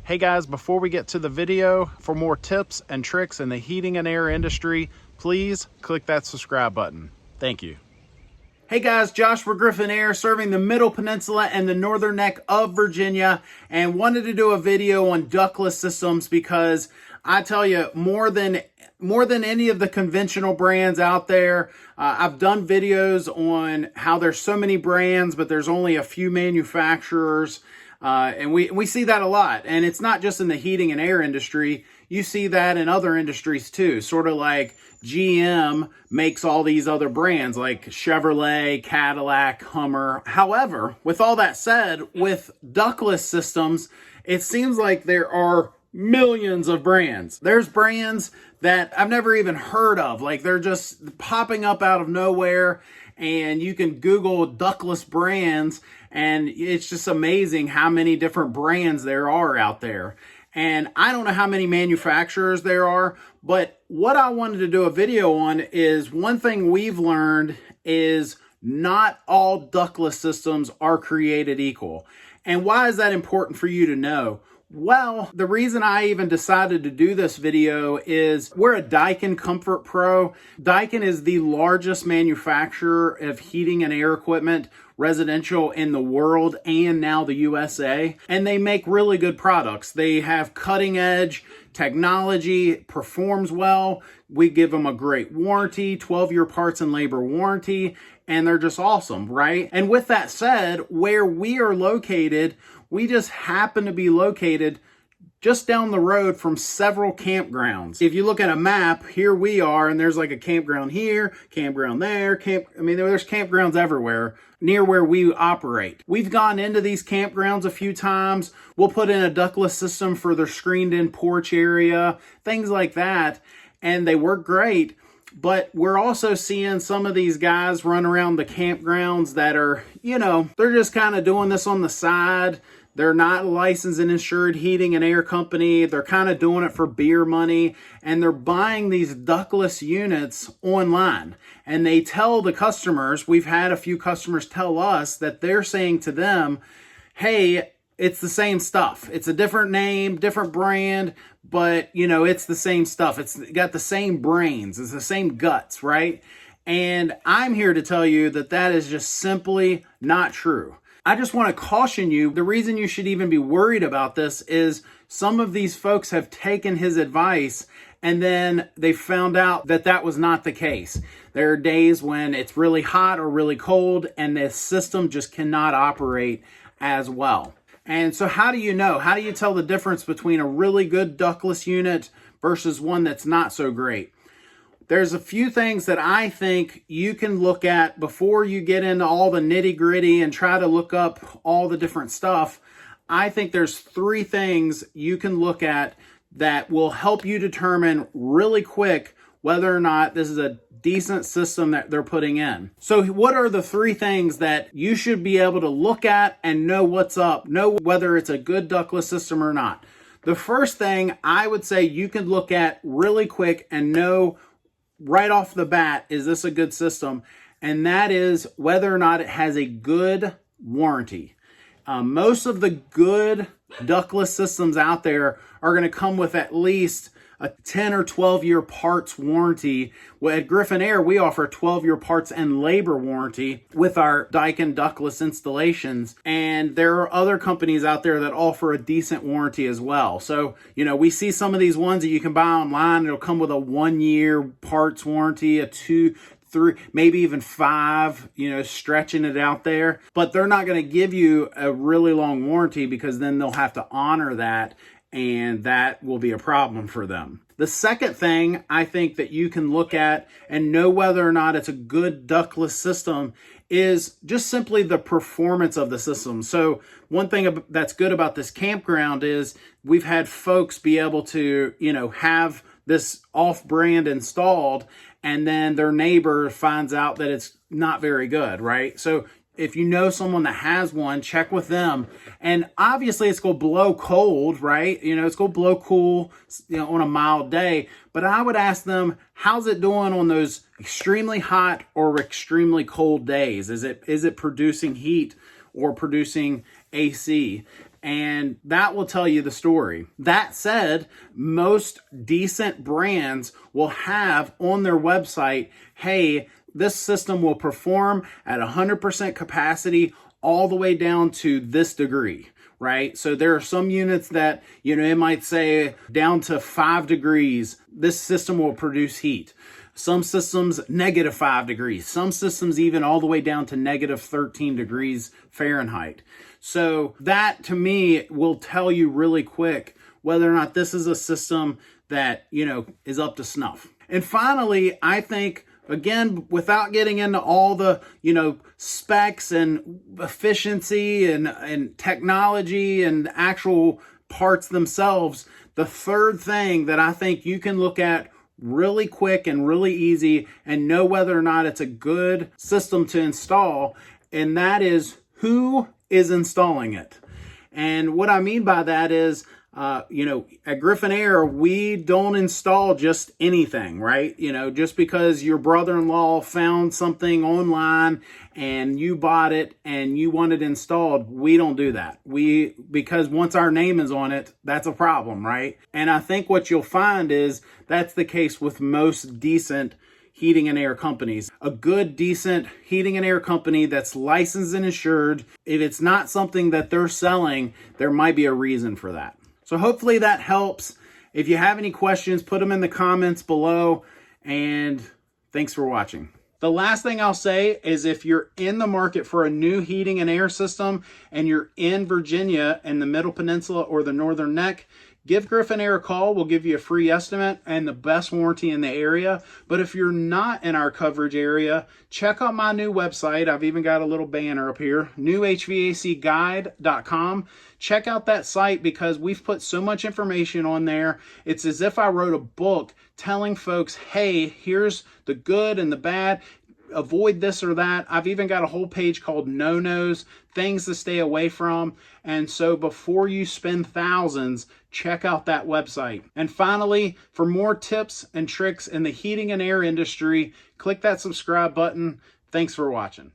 Hey guys, before we get to the video, for more tips and tricks in the heating and air industry, please click that subscribe button. Thank you. Hey guys, Joshua Griffin Air, serving the Middle Peninsula and the Northern Neck of Virginia, and wanted to do a video on ductless systems because I tell you, more than any of the conventional brands out there, I've done videos on how there's so many brands, but there's only a few manufacturers. And we see that a lot. And it's not just in the heating and air industry. You see that in other industries too. Sort of like GM makes all these other brands like Chevrolet, Cadillac, Hummer. However, with all that said, with ductless systems, it seems like there are millions of brands. There's brands that I've never even heard of. Like they're just popping up out of nowhere. And you can Google Ductless Brands, and it's just amazing how many different brands there are out there. And I don't know how many manufacturers there are, but what I wanted to do a video on is one thing we've learned is not all ductless systems are created equal. And why is that important for you to know? Well, the reason I even decided to do this video is we're a Daikin Comfort Pro. Daikin is the largest manufacturer of heating and air equipment, residential in the world and now the USA. And they make really good products. They have cutting edge technology, performs well. We give them a great warranty, 12-year parts and labor warranty, and they're just awesome, right? And with that said, where we are located, we just happen to be located just down the road from several campgrounds. If you look at a map, here we are, and there's like a campground here, campground there, there's campgrounds everywhere near where we operate. We've gone into these campgrounds a few times. We'll put in a ductless system for their screened-in porch area, things like that, and they work great. But we're also seeing some of these guys run around the campgrounds that are, they're just kind of doing this on the side. They're not a licensed and insured heating and air company. They're kind of doing it for beer money. And they're buying these ductless units online. And they tell the customers, we've had a few customers tell us that they're saying to them, hey, it's the same stuff. It's a different name, different brand, but it's the same stuff. It's got the same brains. It's the same guts, right? And I'm here to tell you that that is just simply not true. I just want to caution you, the reason you should even be worried about this is some of these folks have taken his advice and then they found out that that was not the case. There are days when it's really hot or really cold and the system just cannot operate as well. And so how do you know? How do you tell the difference between a really good ductless unit versus one that's not so great? There's a few things that I think you can look at before you get into all the nitty gritty and try to look up all the different stuff. I think there's 3 things you can look at that will help you determine really quick whether or not this is a decent system that they're putting in. So what are the 3 things that you should be able to look at and know what's up, know whether it's a good ductless system or not? The first thing I would say you can look at really quick and know right off the bat, is this a good system? And that is whether or not it has a good warranty. Most of the good ductless systems out there are going to come with at least a 10 or 12-year parts warranty. Well, at Griffin Air, we offer a 12-year parts and labor warranty with our Daikin ductless installations. And there are other companies out there that offer a decent warranty as well. So, we see some of these ones that you can buy online. It'll come with a 1-year parts warranty, a 2, 3, maybe even 5, stretching it out there. But they're not going to give you a really long warranty because then they'll have to honor that, and that will be a problem for them. The second thing I think that you can look at and know whether or not it's a good ductless system is just simply the performance of the system. So one thing that's good about this campground is we've had folks be able to, have this off-brand installed, and then their neighbor finds out that it's not very good, right? So if you know someone that has one, check with them. And obviously it's going to blow cold, right? It's going to blow cool, on a mild day. But I would ask them, how's it doing on those extremely hot or extremely cold days? Is it producing heat or producing AC? And that will tell you the story. That said, most decent brands will have on their website, hey, this system will perform at 100% capacity all the way down to this degree, right? So there are some units that, it might say down to 5 degrees, this system will produce heat. Some systems -5 degrees, some systems even all the way down to -13 degrees Fahrenheit. So that to me will tell you really quick whether or not this is a system that, is up to snuff. And finally, I think, again, without getting into all the, specs and efficiency and technology and actual parts themselves, the third thing that I think you can look at really quick and really easy and know whether or not it's a good system to install, and that is who is installing it. And what I mean by that is, at Griffin Air, we don't install just anything, right? Just because your brother-in-law found something online and you bought it and you want it installed, we don't do that. Because once our name is on it, that's a problem, right? And I think what you'll find is that's the case with most decent heating and air companies. A good, decent heating and air company that's licensed and insured, if it's not something that they're selling, there might be a reason for that. So hopefully that helps. If you have any questions, put them in the comments below, and thanks for watching. The last thing I'll say is if you're in the market for a new heating and air system and you're in Virginia in the Middle Peninsula or the Northern Neck, give Griffin Air a call. We'll give you a free estimate and the best warranty in the area. But if you're not in our coverage area, check out my new website. I've even got a little banner up here, newhvacguide.com. Check out that site because we've put so much information on there. It's as if I wrote a book telling folks, hey, here's the good and the bad. Avoid this or that. I've even got a whole page called no-nos, things to stay away from. And so before you spend thousands, check out that website. And finally, for more tips and tricks in the heating and air industry, click that subscribe button. Thanks for watching.